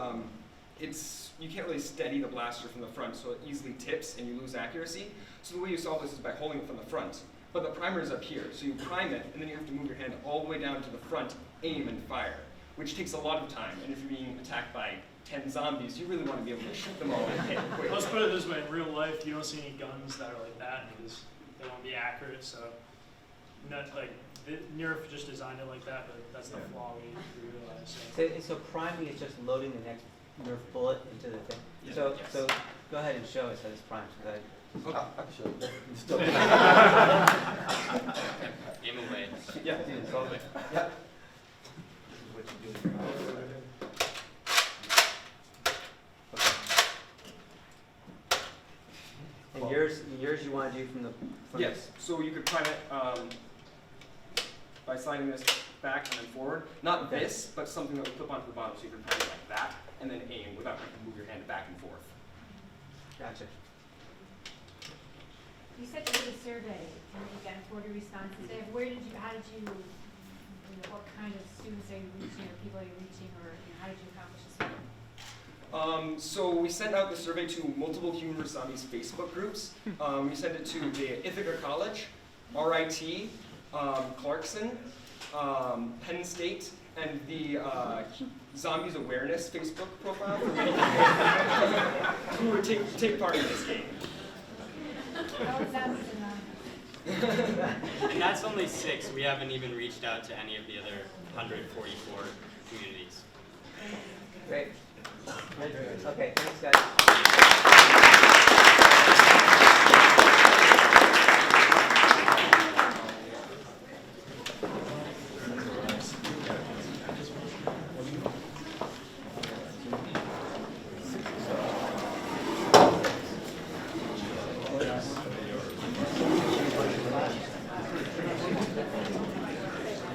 you can't really steady the blaster from the front, so it easily tips and you lose accuracy. So the way you solve this is by holding it from the front. But the primer is up here, so you prime it, and then you have to move your hand all the way down to the front, aim, and fire, which takes a lot of time. And if you're being attacked by 10 zombies, you really want to be able to shoot them all and hit quick. Let's put it this way, in real life, you don't see any guns that are like that because they won't be accurate, so Nerf just designed it like that, but that's the flaw we realize. So priming is just loading the next Nerf bullet into the thing. Yeah. So Yes. so go ahead and show us how this primes. I can show you. Still. Aim away. Yeah, it's all good. Yeah. What you do. And yours you want to do from the Yes, so you could prime it by sliding this back and then forward. Not this, but something that would clip onto the bottom, so you could prime it like that, and then aim without having to move your hand back and forth. Gotcha. You said you did a survey and you got 40 responses. How did you, what kind of students are you reaching or people are you reaching, or how did you accomplish this? So we sent out the survey to multiple Human vs. Zombies Facebook groups. We sent it to the Ithaca College, RIT, Clarkson, Penn State, and the Zombies Awareness Facebook profile for many people who would take part in this game. Oh, sounds And that's only 6. We haven't even reached out to any of the other 144 communities. Great. Okay, thanks guys.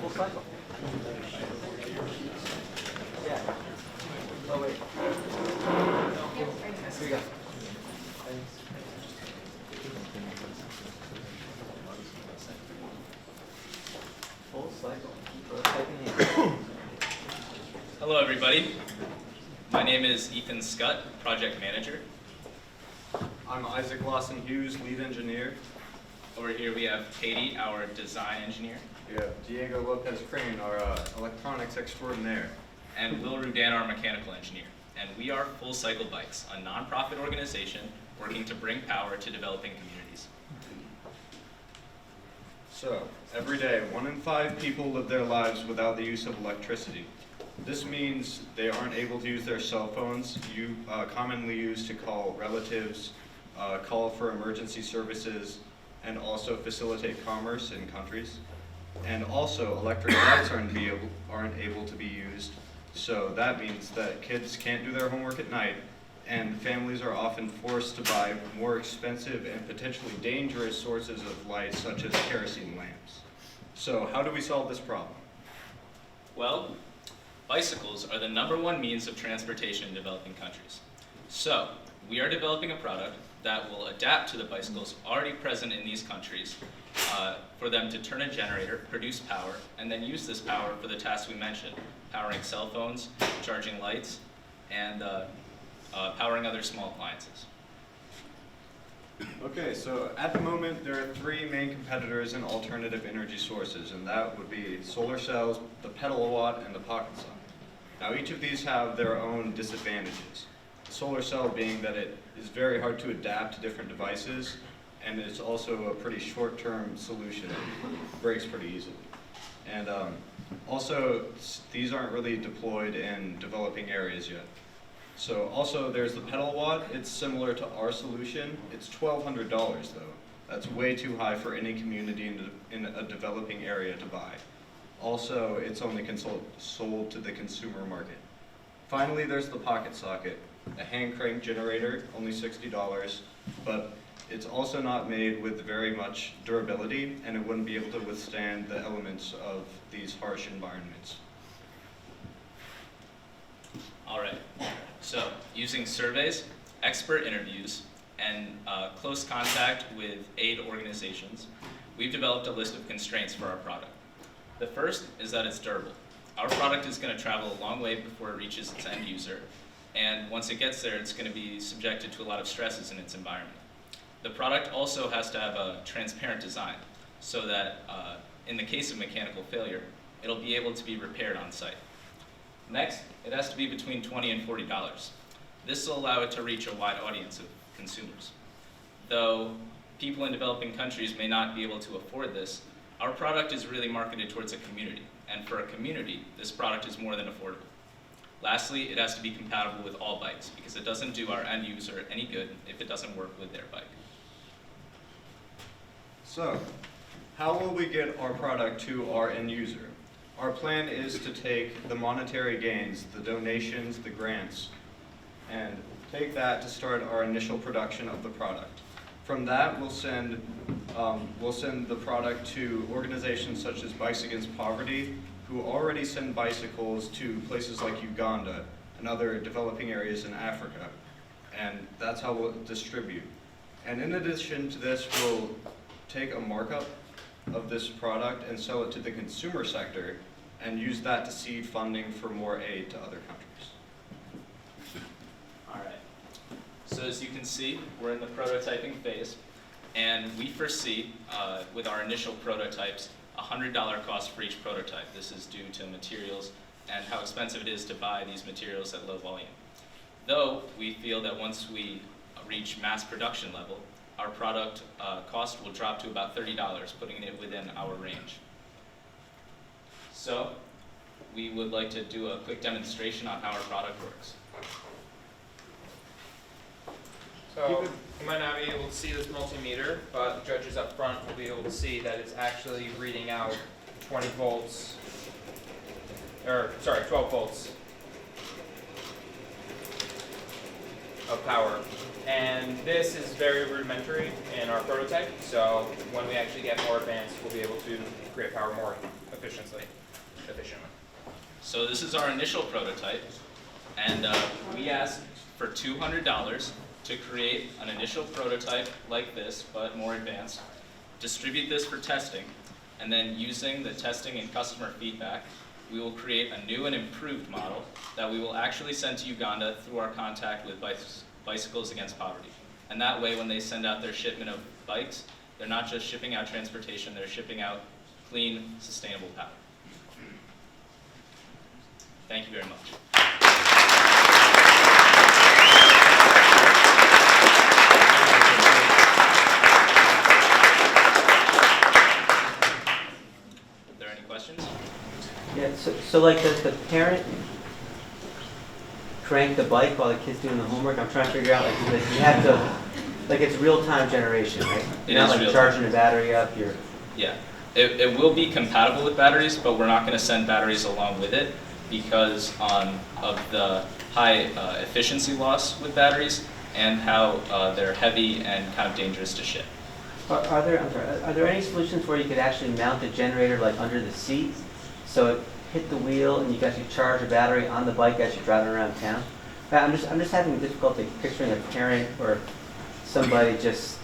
Full cycle. Yeah. Oh wait. Here we go. Full cycle. Hello, everybody. My name is Ethan Scott, project manager. I'm Isaac Lawson Hughes, lead engineer. Over here we have Katie, our design engineer. Yeah, Diego Lopez Crane, our electronics extraordinaire. And Will Rudan, our mechanical engineer. And we are Full Cycle Bikes, a nonprofit organization working to bring power to developing communities. So, every day, 1 in 5 people live their lives without the use of electricity. This means they aren't able to use their cell phones, commonly used to call relatives, call for emergency services, and also facilitate commerce in countries. And also, electric lights aren't able to be used, so that means that kids can't do their homework at night, and families are often forced to buy more expensive and potentially dangerous sources of light, such as kerosene lamps. So, how do we solve this problem? Well, bicycles are the #1 means of transportation in developing countries. So, we are developing a product that will adapt to the bicycles already present in these countries for them to turn a generator, produce power, and then use this power for the tasks we mentioned, powering cell phones, charging lights, and powering other small appliances. Okay, so at the moment there are 3 main competitors in alternative energy sources, and that would be solar cells, the pedal watt, and the pocket socket. Now each of these have their own disadvantages. The solar cell being that it is very hard to adapt to different devices, and it's also a pretty short-term solution. It breaks pretty easily. And also, these aren't really deployed in developing areas yet. So also there's the pedal watt. It's similar to our solution. It's $1,200 though. That's way too high for any community in a developing area to buy. Also, it's only sold to the consumer market. Finally, there's the pocket socket, a hand crank generator, only $60, but it's also not made with very much durability, and it wouldn't be able to withstand the elements of these harsh environments. All right, so using surveys, expert interviews, and close contact with aid organizations, we've developed a list of constraints for our product. The first is that it's durable. Our product is going to travel a long way before it reaches its end user, And once it gets there, it's going to be subjected to a lot of stresses in its environment. The product also has to have a transparent design so that in the case of mechanical failure, it'll be able to be repaired on site. Next, it has to be between $20 and $40. This will allow it to reach a wide audience of consumers. Though people in developing countries may not be able to afford this, our product is really marketed towards a community. And for a community, this product is more than affordable. Lastly, it has to be compatible with all bikes because it doesn't do our end user any good if it doesn't work with their bike. So, how will we get our product to our end user? Our plan is to take the monetary gains, the donations, the grants, and take that to start our initial production of the product. From that, we'll send the product to organizations such as Bikes Against Poverty, who already send bicycles to places like Uganda and other developing areas in Africa. And that's how we'll distribute. And in addition to this, we'll take a markup of this product and sell it to the consumer sector and use that to seed funding for more aid to other countries. All right. So as you can see, we're in the prototyping phase, and we foresee, with our initial prototypes, $100 cost for each prototype. This is due to materials and how expensive it is to buy these materials at low volume. Though we feel that once we reach mass production level, our product cost will drop to about $30, putting it within our range. So we would like to do a quick demonstration on how our product works. So you might not be able to see this multimeter, but the judges up front will be able to see that it's actually reading out 20 volts, or sorry, 12 volts of power. And this is very rudimentary in our prototype, so when we actually get more advanced, we'll be able to create power more efficiently. So this is our initial prototype, and we asked for $200 to create an initial prototype like this, but more advanced, distribute this for testing, and then using the testing and customer feedback, we will create a new and improved model that we will actually send to Uganda through our contact with Bicycles Against Poverty. And that way, when they send out their shipment of bikes, they're not just shipping out transportation, they're shipping out clean, sustainable power. Thank you very much. Are there any questions? Yeah, so like does the parent crank the bike while the kid's doing the homework? I'm trying to figure out, like you have to, like it's real-time generation, right? It You're is not like real-time. charging the battery up, you're... Yeah, it will be compatible with batteries, but we're not going to send batteries along with it because of the high efficiency loss with batteries and how they're heavy and kind of dangerous to ship. Are there any solutions where you could actually mount the generator like under the seat, so it hit the wheel and you can actually charge a battery on the bike as you're driving around town? I'm just having difficulty picturing a parent or somebody just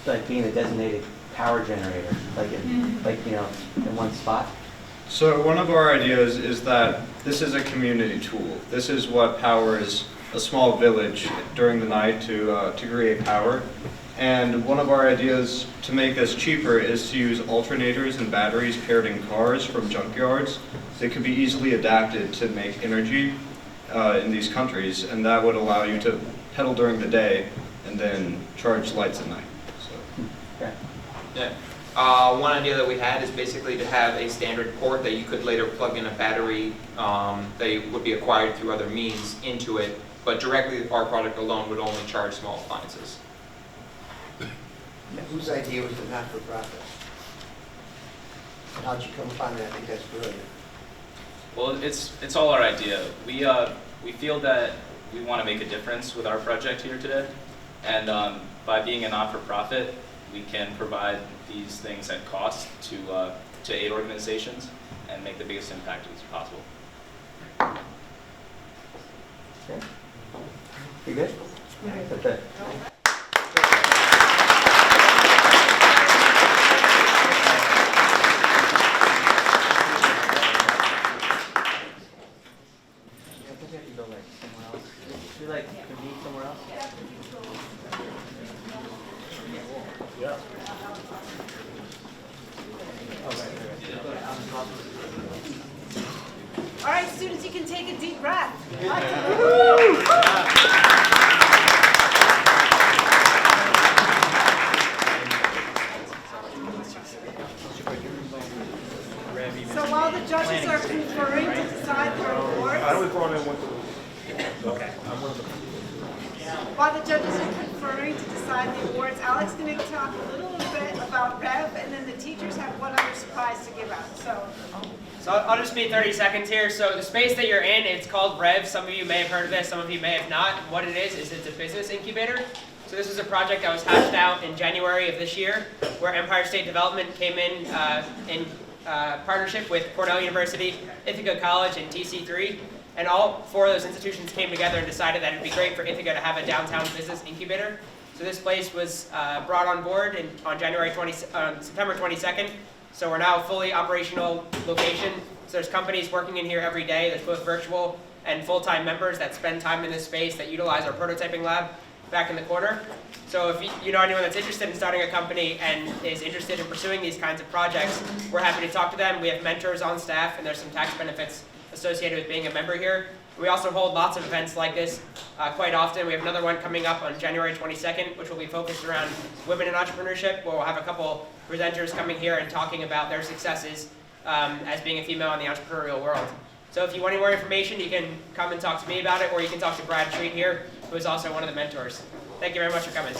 like being a designated power generator, like in one spot. So one of our ideas is that this is a community tool. This is what powers a small village during the night to create power. And one of our ideas to make this cheaper is to use alternators and batteries paired in cars from junkyards. They can be easily adapted to make energy in these countries, and that would allow you to pedal during the day and then charge lights at night. So. Yeah. One idea that we had is basically to have a standard port that you could later plug in a battery that would be acquired through other means into it, but directly our product alone would only charge small appliances. Whose idea was the not-for-profit? And how'd you come upon that? I think that's brilliant. Well, it's all our idea. We feel that we want to make a difference with our project here today, and by being a not-for-profit, we can provide these things at cost to aid organizations and make the biggest impact as possible. Okay. You good? Okay. I think I can go like somewhere else. you like convene somewhere else? Yeah. All right, students, you can take a deep breath. So while the judges are conferring to decide their awards, while the judges are conferring to decide the awards, Alex is going to talk a little bit about Rev, and then the teachers have one other surprise to give out. So I'll just be 30 seconds here. So the space that you're in, it's called Rev. Some of you may have heard of this, some of you may have not. What it is it's a business incubator. So this was a project that was hatched out in January of this year, where Empire State Development came in partnership with Cornell University, Ithaca College, and TC3. And all four of those institutions came together and decided that it'd be great for Ithaca to have a downtown business incubator. So this place was brought on board on September 22nd. So we're now a fully operational location. So there's companies working in here every day. There's both virtual and full-time members that spend time in this space that utilize our prototyping lab back in the corner. So if you know anyone that's interested in starting a company and is interested in pursuing these kinds of projects, we're happy to talk to them. We have mentors on staff, and there's some tax benefits associated with being a member here. We also hold lots of events like this quite often. We have another one coming up on January 22nd, which will be focused around women in entrepreneurship, where we'll have a couple presenters coming here and talking about their successes as being a female in the entrepreneurial world. So if you want any more information, you can come and talk to me about it, or you can talk to Brad Treat here, who is also one of the mentors. Thank you very much for coming.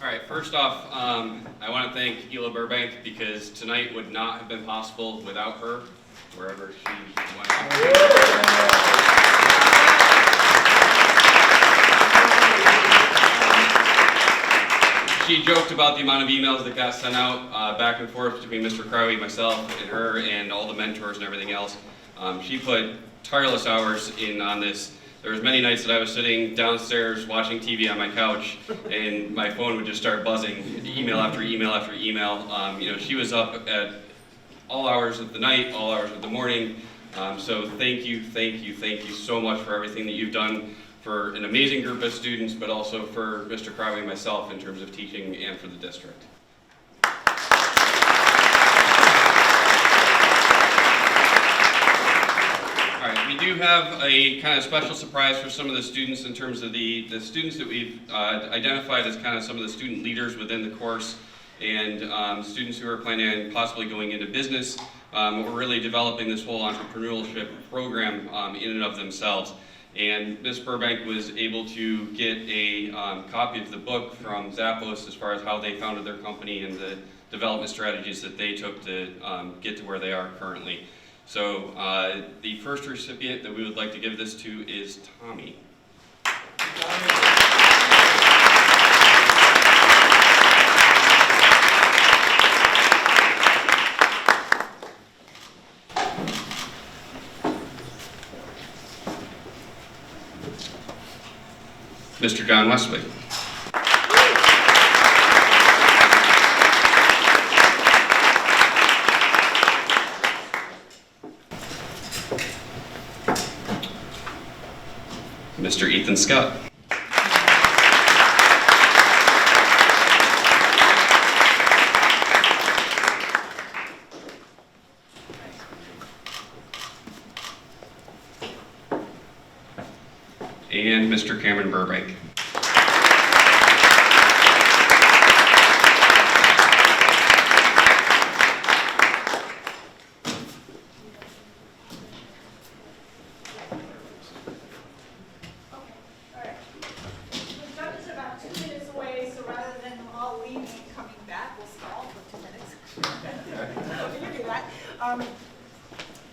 All right, first off, I want to thank Hila Burbank because tonight would not have been possible without her, wherever she went. She joked about the amount of emails that got sent out back and forth between Mr. Crowley, myself, and her, and all the mentors and everything else. She put tireless hours in on this. There was many nights that I was sitting downstairs watching TV on my couch, and my phone would just start buzzing, email after email after email. She was up at all hours of the night, all hours of the morning. So thank you so much for everything that you've done for an amazing group of students, but also for Mr. Crowley and myself in terms of teaching and for the district. All right, we do have a kind of special surprise for some of the students in terms of the students that we've identified as kind of some of the student leaders within the course, and students who are planning on possibly going into business. We're really developing this whole entrepreneurship program in and of themselves. And Ms. Burbank was able to get a copy of the book from Zappos as far as how they founded their company and the development strategies that they took to get to where they are currently. So the first recipient that we would like to give this to is Tommy. Mr. John Wesley. Mr. Ethan Scott. And Mr. Cameron Burbank.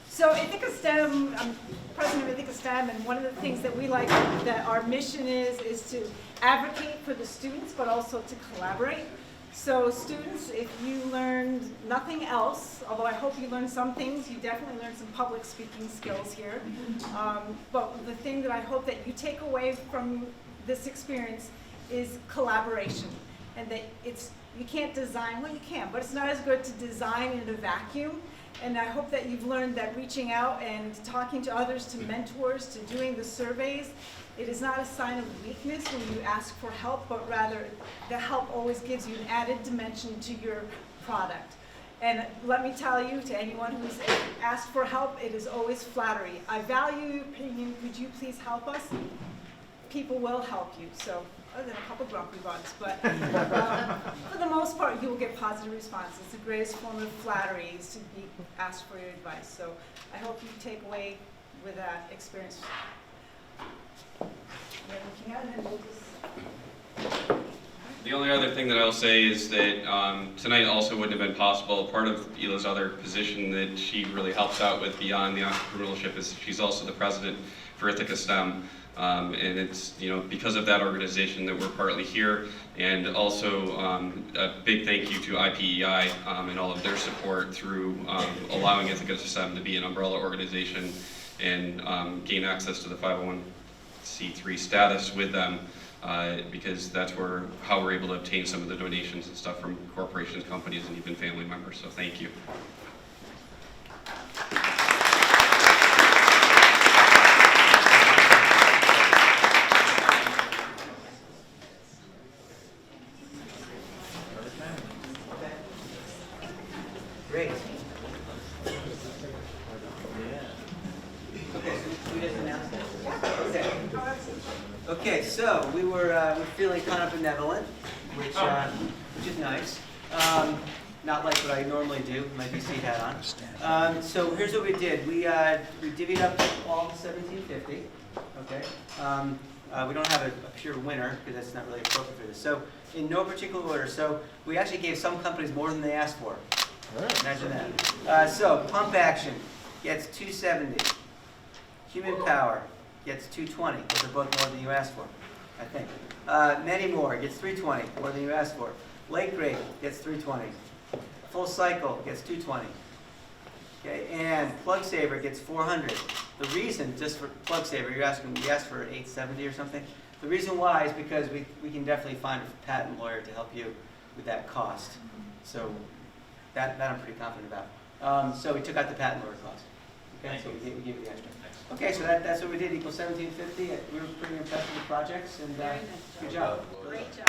So Ithaca STEM, I'm president of Ithaca STEM, and one of the things that we like, that our mission is to advocate for the students, but also to collaborate. So students, if you learned nothing else, although I hope you learned some things, you definitely learned some public speaking skills here. But the thing that I hope that you take away from this experience is collaboration. And that you can't design, well you can, but it's not as good to design in a vacuum. And I hope that you've learned that reaching out and talking to others, to mentors, to doing the surveys, it is not a sign of weakness when you ask for help, but rather the help always gives you an added dimension to your product. And let me tell you, to anyone who's asked for help, it is always flattery. I value your opinion, could you please help us? People will help you, so, other than a couple grumpy ones, but for the most part, you will get positive responses. The greatest form of flattery is to be asked for your advice. So I hope you take away with that experience. The only other thing that I'll say is that tonight also wouldn't have been possible. Part of Hila's other position that she really helps out with beyond the entrepreneurship is she's also the president for Ithaca STEM. And it's, you know, because of that organization that we're partly here, and also a big thank you to IPEI and all of their support through allowing Ithaca STEM to be an umbrella organization and gain access to the 501c3 status with them, because that's how we're able to obtain some of the donations and stuff from corporations, companies, and even family members. So thank you. Great. Okay, so we're feeling kind of benevolent, which is nice. Not like what I normally do, my DC hat on. So here's what we did. We divvied up all the 1750. Okay. We don't have a pure winner because that's not really appropriate for this. So in no particular order. So we actually gave some companies more than they asked for. Imagine that. So pump action gets 270. Human power gets 220. Those are both more than you asked for, I think. Many more gets 320, more than you asked for. Lake Grade gets 320. Full Cycle gets 220. Okay, and Plug Saver gets 400. The reason, just for Plug Saver, we asked for 870 or something. The reason why is because we can definitely find a patent lawyer to help you with that cost. So that I'm pretty confident about. So we took out the patent lawyer cost. Okay, so we gave you the extra. Okay, so that's what we did, equals 1750. We were pretty impressed with the projects, and good job. Great job.